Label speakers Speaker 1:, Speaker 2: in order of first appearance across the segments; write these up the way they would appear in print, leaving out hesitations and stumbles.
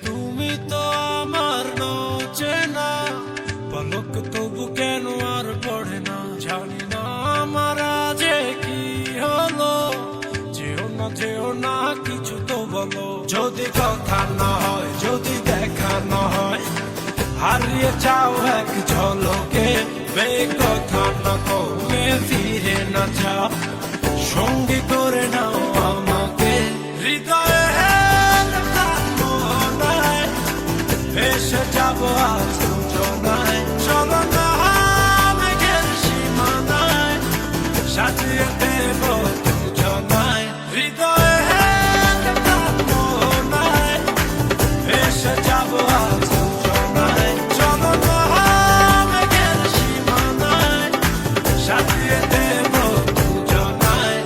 Speaker 1: তুমি তো আমার চেনা পলক, তবু কেন আর পড়ে না জানি না আমার যে কি হলো। যেও না কিছু তো বলো, যদি কথা না হয়, যদি দেখা না হয়, হারিয়ে যাও এক ঝলকে। কথা না কমে ফিরে না যাও, সঙ্গী করে নাও আমাকে। হৃদয়ে ভেসে যাবো আজ যোজনায়, চলো না মেঘের সীমানায়, সাজিয়ে দেব যোজনায়। হৃদয়ে ভেসে যাবো আজ যোজনায়, চলো না মেঘের সীমানায়, সাজিয়ে দেব যোজনায়।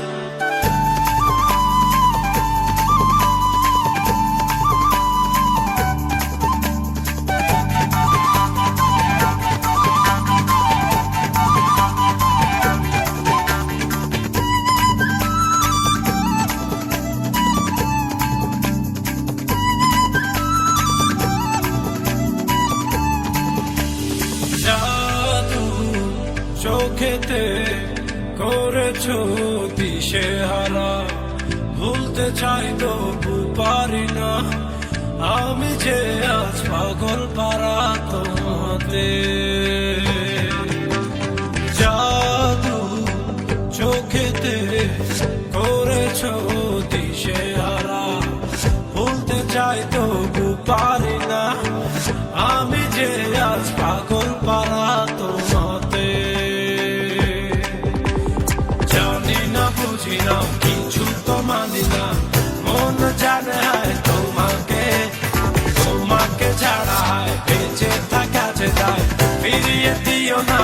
Speaker 1: জাদু চোখেতে করেছো দিশেহারা, ভুলতে চাই তবু পারি না, আমি যে আজ পাগল পারা তোমাতে। জাদু চোখেতে করেছো দিশেহারা, ভুলতে চাই তবু পারি না, আমি যে আজ পাগল পারা তোমাতে। জানি না বুঝি না কিছু তো মানি না, মন জানে তোমাকে, তোমাকে ছাড়া বেঁচে থাকা যে তাই ফিরিয়ে দিও না।